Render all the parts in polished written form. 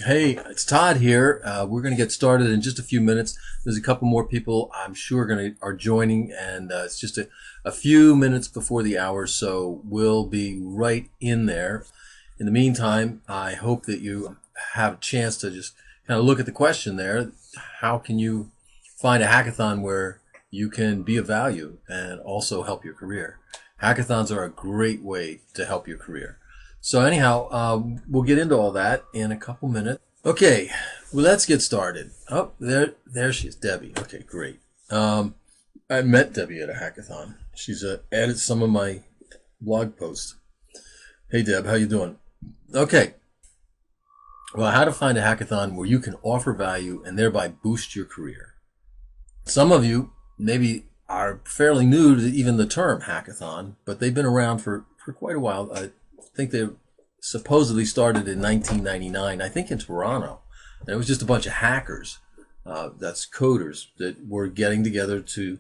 Hey, it's Todd here. We're going to get started in just a few minutes. There's a couple more people I'm sure are joining, and it's just a few minutes before the hour, so we'll be right in there. In the meantime, I hope that you have a chance to just kind of look at the question there. How can you find a hackathon where you can be of value and also help your career? Hackathons are a great way to help your career. So anyhow, we'll get into all that in a couple minutes. Okay, well, let's get started. Oh, there she is, Debbie. Okay, great. I met Debbie at a hackathon. She's added some of my blog posts. Hey, Deb, how you doing? Okay, well, how to find a hackathon where you can offer value and thereby boost your career. Some of you maybe are fairly new to even the term hackathon, but they've been around for quite a while. I think they supposedly started in 1999, I think in Toronto. And it was just a bunch of hackers, that's coders, that were getting together to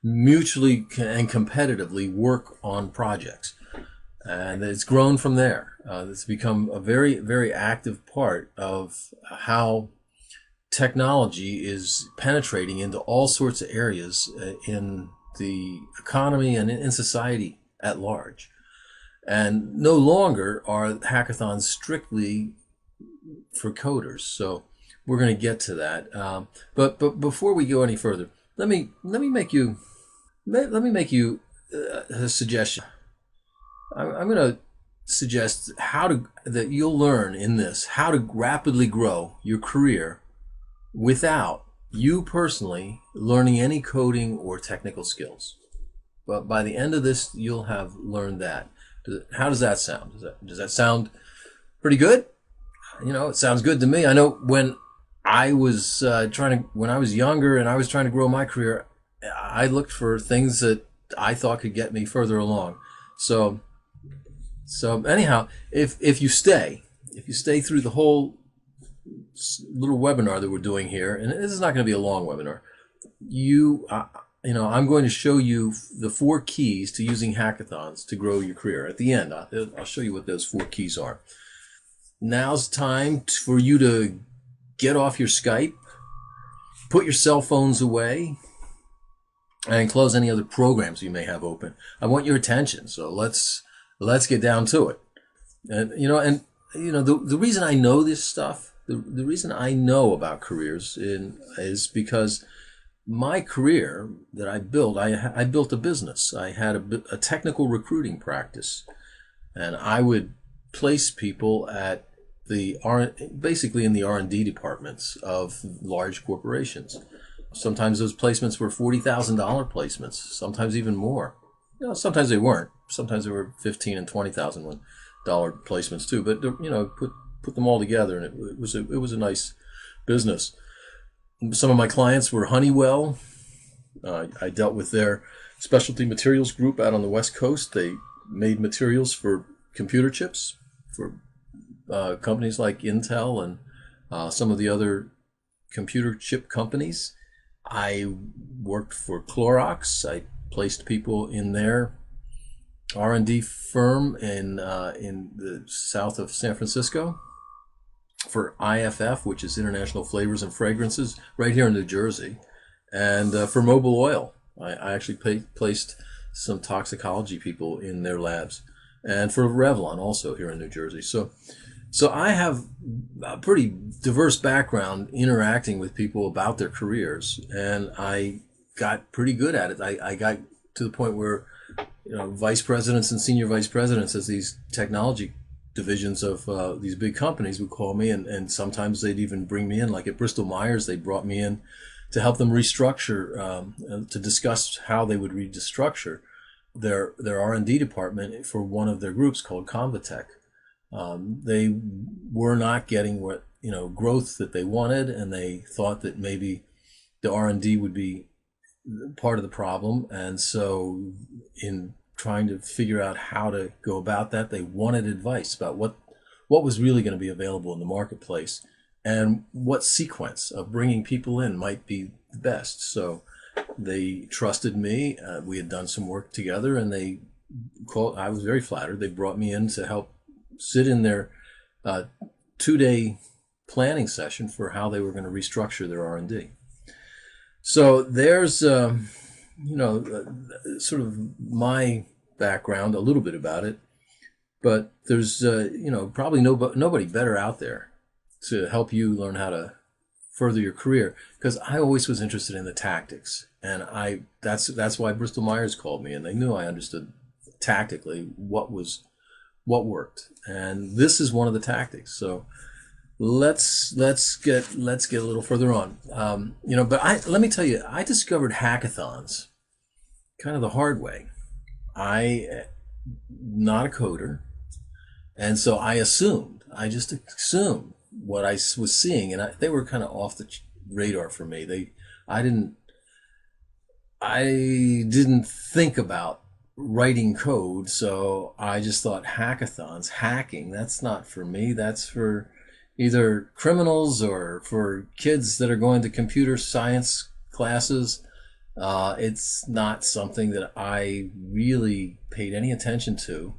mutually and competitively work on projects. And it's grown from there. It's become a very, very active part of how technology is penetrating into all sorts of areas in the economy and in society at large. And no longer are hackathons strictly for coders. So we're going to get to that. But before we go any further, let me make you a suggestion. I'm going to suggest that you'll learn in this how to rapidly grow your career without you personally learning any coding or technical skills. But by the end of this, you'll have learned that. How does that sound? Does that sound pretty good? It sounds good to me. I know when I was when I was younger and I was trying to grow my career, I looked for things that I thought could get me further along. So, so anyhow, if you stay through the whole little webinar that we're doing here, and this is not going to be a long webinar, I'm going to show you the 4 keys to using hackathons to grow your career. At the end, I'll show you what those 4 keys are. Now's time for you to get off your Skype, put your cell phones away, and close any other programs you may have open. I want your attention, so let's get down to it. The reason I know this stuff, the reason I know about careers is because my career that I built, I built a business. I had a technical recruiting practice, and I would place people at basically in the R&D departments of large corporations. Sometimes those placements were $40,000 placements, sometimes even more. Sometimes they weren't. Sometimes they were $15,000 and $20,000 placements too. But put them all together, and it was a nice business. Some of my clients were Honeywell. I dealt with their specialty materials group out on the West Coast. They made materials for computer chips for companies like Intel and some of the other computer chip companies. I worked for Clorox. I placed people in their R&D firm in the south of San Francisco. For IFF, which is International Flavors and Fragrances, right here in New Jersey, and for Mobil Oil, I actually placed some toxicology people in their labs, and for Revlon also here in New Jersey. So I have a pretty diverse background interacting with people about their careers, and I got pretty good at it. I got to the point where vice presidents and senior vice presidents as these technology divisions of these big companies would call me, and sometimes they'd even bring me in. Like at Bristol Myers, they brought me in to help them restructure, to discuss how they would restructure their R&D department for one of their groups called Convatec. They were not getting what growth that they wanted, and they thought that maybe the R&D would be part of the problem. And so in trying to figure out how to go about that, they wanted advice about what was really going to be available in the marketplace and what sequence of bringing people in might be the best. So they trusted me. We had done some work together, and I was very flattered. They brought me in to help sit in their 2-day planning session for how they were going to restructure their R&D. So there's, sort of my background, a little bit about it, but there's, probably nobody better out there to help you learn how to further your career, because I always was interested in the tactics, and that's why Bristol Myers called me, and they knew I understood tactically what worked, and this is one of the tactics. So let's get a little further on. But let me tell you, I discovered hackathons kind of the hard way. Not a coder, and so I just assumed what I was seeing, and they were kind of off the radar for me. I didn't think about writing code, so I just thought hackathons, hacking, that's not for me. That's for either criminals or for kids that are going to computer science classes. It's not something that I really paid any attention to.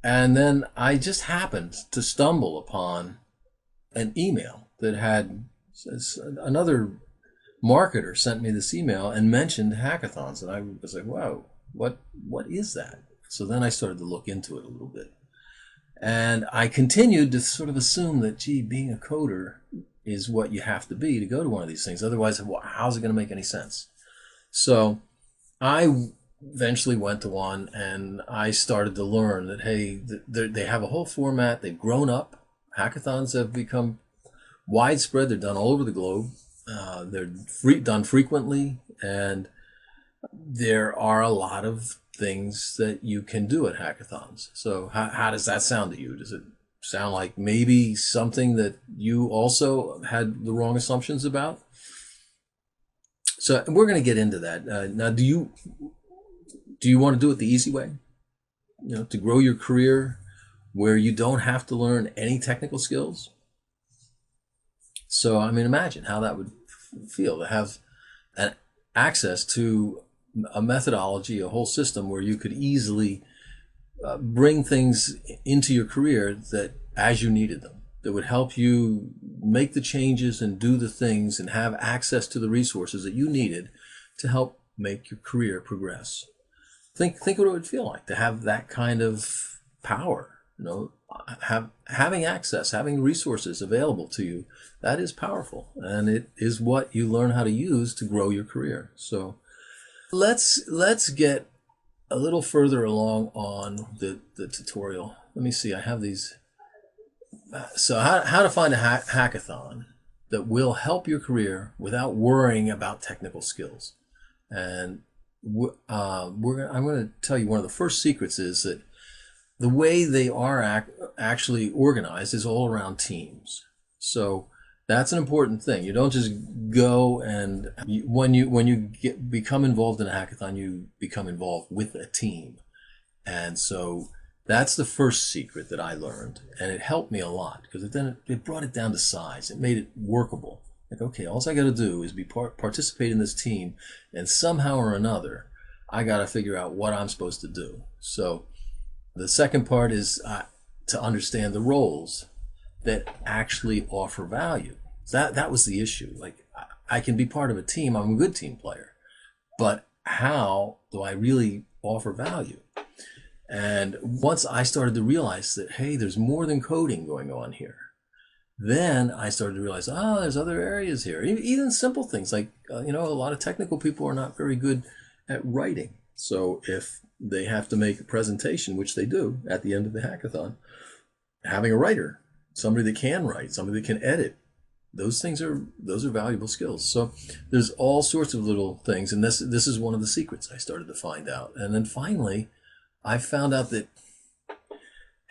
And then I just happened to stumble upon an email that had another marketer sent me this email and mentioned hackathons, and I was like, wow, what is that? So then I started to look into it a little bit, and I continued to sort of assume that, gee, being a coder is what you have to be to go to one of these things. Otherwise, how's it going to make any sense? So I eventually went to one, and I started to learn that, hey, they have a whole format. They've grown up. Hackathons have become widespread. They're done all over the globe. They're done frequently, and there are a lot of things that you can do at hackathons. So how does that sound to you? Does it sound like maybe something that you also had the wrong assumptions about? So we're going to get into that. Now, do you want to do it the easy way? To grow your career where you don't have to learn any technical skills? So, I mean, imagine how that would feel to have access to a methodology, a whole system where you could easily bring things into your career that as you needed them, that would help you make the changes and do the things and have access to the resources that you needed to help make your career progress. Think what it would feel like to have that kind of power. Having access, having resources available to you, that is powerful, and it is what you learn how to use to grow your career. So let's get a little further along on the tutorial. Let me see, I have these. So how to find a hackathon that will help your career without worrying about technical skills. And I'm going to tell you one of the first secrets is that the way they are actually organized is all around teams. So that's an important thing. You don't just go and when you become involved in a hackathon, you become involved with a team. And so that's the first secret that I learned, and it helped me a lot because it brought it down to size. It made it workable. Like, okay, all I got to do is participate in this team, and somehow or another, I got to figure out what I'm supposed to do. So the second part is to understand the roles that actually offer value. That was the issue. Like, I can be part of a team. I'm a good team player, but how do I really offer value? And once I started to realize that, hey, there's more than coding going on here, then I started to realize, there's other areas here. Even simple things like, a lot of technical people are not very good at writing. So if they have to make a presentation, which they do at the end of the hackathon, having a writer, somebody that can write, somebody that can edit, those are valuable skills. So there's all sorts of little things, and this is one of the secrets I started to find out. And then finally, I found out that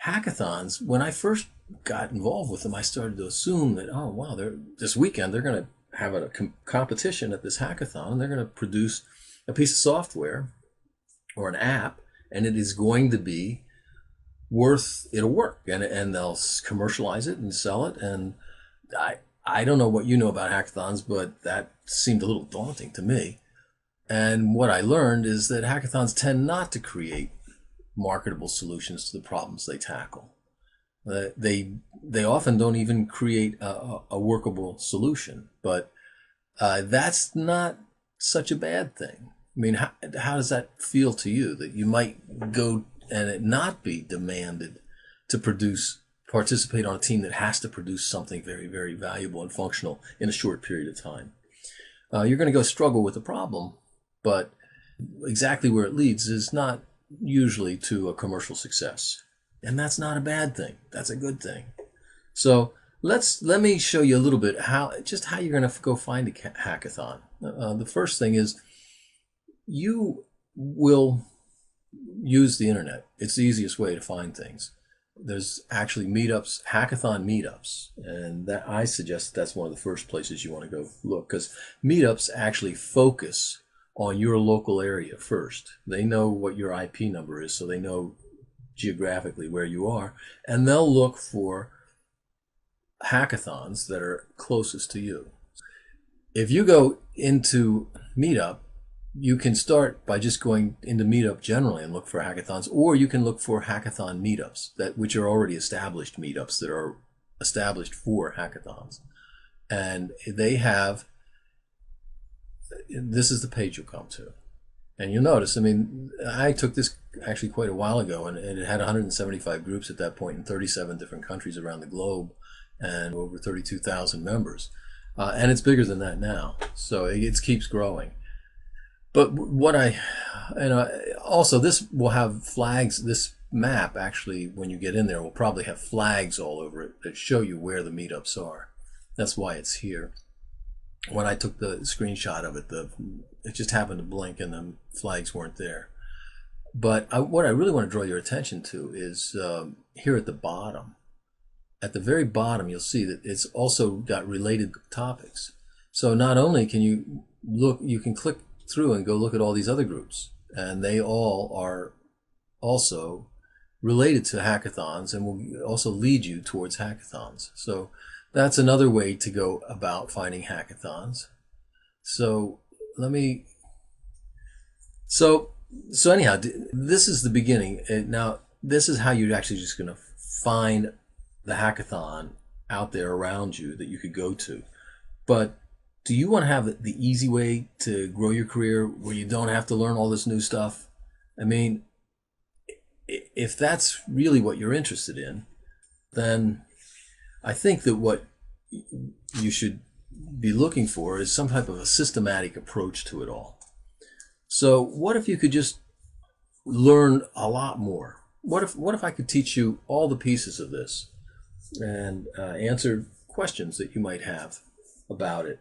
hackathons, when I first got involved with them, I started to assume that, oh, wow, this weekend they're going to have a competition at this hackathon, and they're going to produce a piece of software or an app, and it is going to be it'll work, and they'll commercialize it and sell it. And I don't know what you know about hackathons, but that seemed a little daunting to me. And what I learned is that hackathons tend not to create marketable solutions to the problems they tackle. They often don't even create a workable solution, but that's not such a bad thing. I mean, how does that feel to you that you might go and it not be demanded to participate on a team that has to produce something very, very valuable and functional in a short period of time? You're going to go struggle with the problem, but exactly where it leads is not usually to a commercial success. And that's not a bad thing. That's a good thing. So let me show you a little bit how you're going to go find a hackathon. The first thing is you will use the internet. It's the easiest way to find things. There's actually meetups, hackathon meetups, and that I suggest that's one of the first places you want to go look, because meetups actually focus on your local area first. They know what your IP number is, so they know geographically where you are, and they'll look for hackathons that are closest to you. If you go into Meetup, you can start by just going into Meetup generally and look for hackathons, or you can look for hackathon meetups which are already established meetups that are established for hackathons. And they have, this is the page you'll come to. And you'll notice, I mean, I took this actually quite a while ago, and it had 175 groups at that point in 37 different countries around the globe and over 32,000 members. And it's bigger than that now. So it keeps growing. But also this will have flags. This map actually, when you get in there, will probably have flags all over it that show you where the meetups are. That's why it's here. When I took the screenshot of it, it just happened to blink and the flags weren't there. But what I really want to draw your attention to is here at the bottom. At the very bottom, you'll see that it's also got related topics. So not only can you look, you can click through and go look at all these other groups, and they all are also related to hackathons and will also lead you towards hackathons. So that's another way to go about finding hackathons. So anyhow, this is the beginning. Now, this is how you're actually just going to find the hackathon out there around you that you could go to. But do you want to have the easy way to grow your career where you don't have to learn all this new stuff? I mean, if that's really what you're interested in, then I think that what you should be looking for is some type of a systematic approach to it all. So what if you could just learn a lot more? What if I could teach you all the pieces of this and answer questions that you might have about it,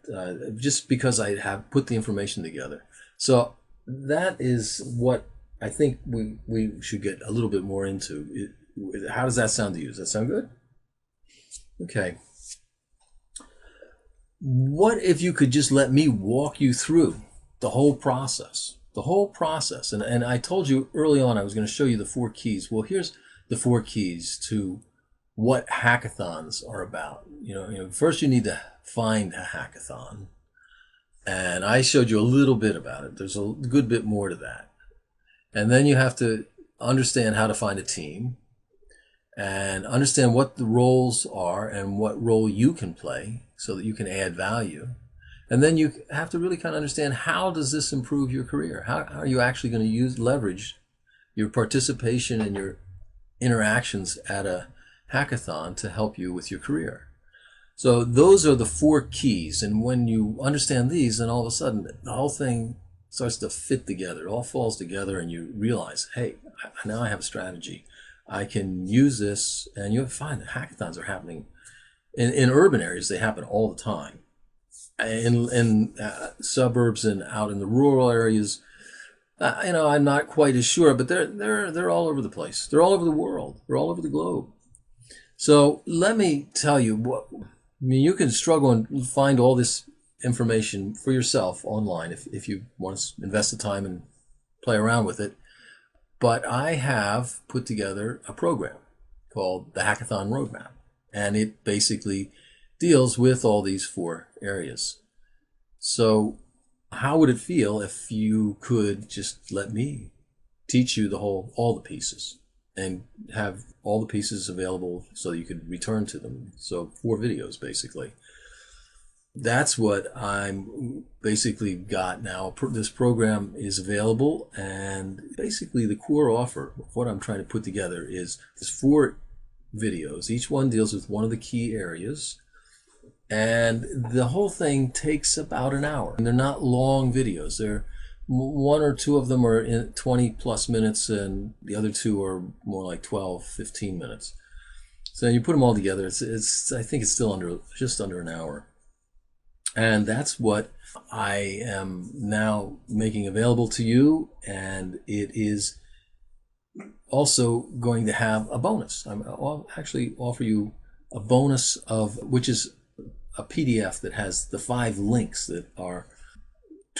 just because I have put the information together. So that is what I think we should get a little bit more into. How does that sound to you? Does that sound good? Okay. What if you could just let me walk you through the whole process? The whole process. And I told you early on I was going to show you the 4 keys. Well, here's the 4 keys to what hackathons are about. You know, first you need to find a hackathon. And I showed you a little bit about it. There's a good bit more to that. And then you have to understand how to find a team and understand what the roles are and what role you can play so that you can add value. And then you have to really kind of understand, how does this improve your career? How are you actually going to leverage your participation and your interactions at a hackathon to help you with your career? So those are the 4 keys. And when you understand these, then all of a sudden the whole thing starts to fit together. It all falls together and you realize, hey, now I have a strategy. I can use this. And you'll find that hackathons are happening in urban areas. They happen all the time. In suburbs and out in the rural areas, I'm not quite as sure, but they're all over the place. They're all over the world. They're all over the globe. So let me tell you you can struggle and find all this information for yourself online if you want to invest the time and play around with it. But I have put together a program called the Hackathon Roadmap, and it basically deals with all these 4 areas. So how would it feel if you could just let me teach you all the pieces? and have all the pieces available so you could return to them. So 4 videos, basically. That's what I'm basically got now. This program is available, and basically the core offer of what I'm trying to put together is there's 4 videos. Each one deals with one of the key areas, and the whole thing takes about an hour. And they're not long videos. They're 1 or 2 of them are in 20 plus minutes, and the other 2 are more like 12, 15 minutes. So you put them all together, it's I think it's still just under an hour. And that's what I am now making available to you, and it is also going to have a bonus. I'll actually offer you a bonus which is a PDF that has the 5 links that are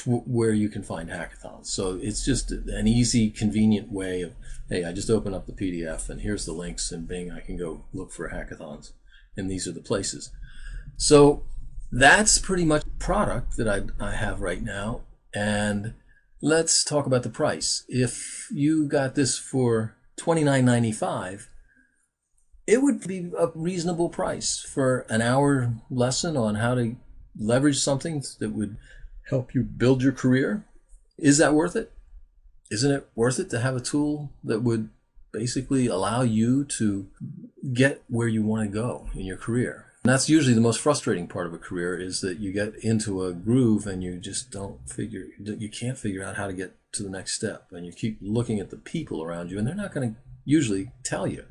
where you can find hackathons. So it's just an easy, convenient way of, hey, I just open up the PDF and here's the links, and bing, I can go look for hackathons, and these are the places. So that's pretty much the product that I have right now. And let's talk about the price. If you got this for $29.95, it would be a reasonable price for an hour lesson on how to leverage something that would help you build your career. Is that worth it? Isn't it worth it to have a tool that would basically allow you to get where you want to go in your career? And that's usually the most frustrating part of a career, is that you get into a groove and you just you can't figure out how to get to the next step. And you keep looking at the people around you, and they're not going to usually tell you.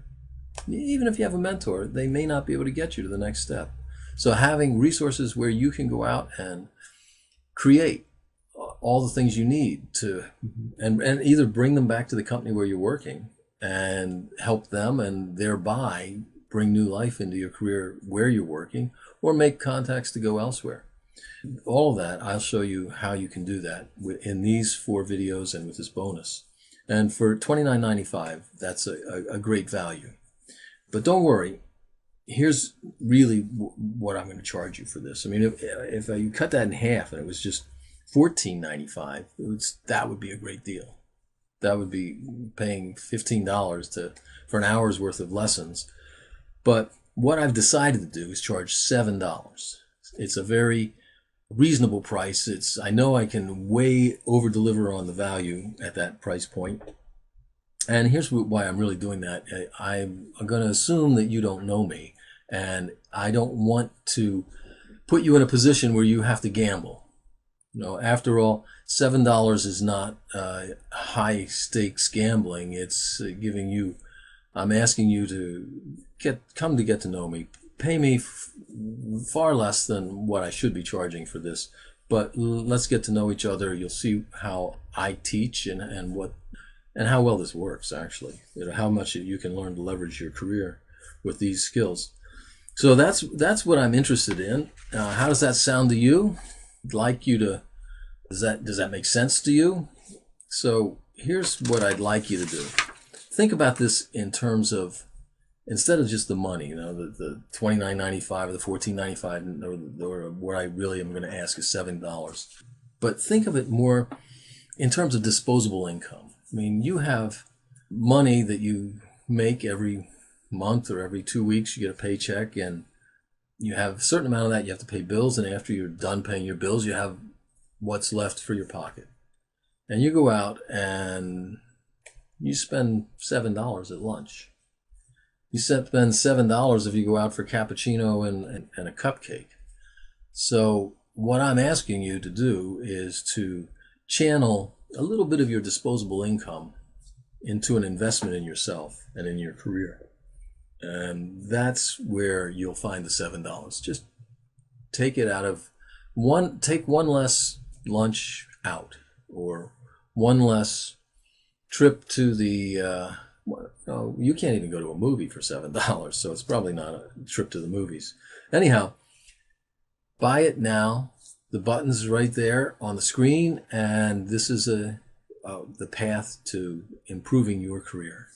Even if you have a mentor, they may not be able to get you to the next step. So having resources where you can go out and create all the things you need to, and either bring them back to the company where you're working and help them, and thereby bring new life into your career where you're working, or make contacts to go elsewhere. All of that, I'll show you how you can do that in these 4 videos and with this bonus. And for $29.95, that's a great value. But don't worry, here's really what I'm going to charge you for this. I mean, if you cut that in half and it was just $14.95, that would be a great deal. That would be paying $15 for an hour's worth of lessons. But what I've decided to do is charge $7. It's a very reasonable price. I know I can way over deliver on the value at that price point. And here's why I'm really doing that. I'm going to assume that you don't know me, and I don't want to put you in a position where you have to gamble. After all, $7 is not high stakes gambling. It's I'm asking you to come to get to know me. Pay me far less than what I should be charging for this, but let's get to know each other. You'll see how I teach and how well this works, actually. How much you can learn to leverage your career with these skills. So that's what I'm interested in. How does that sound to you? Does that make sense to you? So here's what I'd like you to do. Think about this in terms of, instead of just the money, the $29.95 or the $14.95, or what I really am going to ask is $7. But think of it more in terms of disposable income. I mean, you have money that you make every month or every 2 weeks. You get a paycheck, and you have a certain amount of that you have to pay bills, and after you're done paying your bills, you have what's left for your pocket. And you go out and you spend $7 at lunch. You spend $7 if you go out for cappuccino and a cupcake. So what I'm asking you to do is to channel a little bit of your disposable income into an investment in yourself and in your career. And that's where you'll find the $7. Just take it out of take one less lunch out, or one less trip to the, you can't even go to a movie for $7, so it's probably not a trip to the movies. Anyhow, buy it now. The button's right there on the screen, and this is the path to improving your career.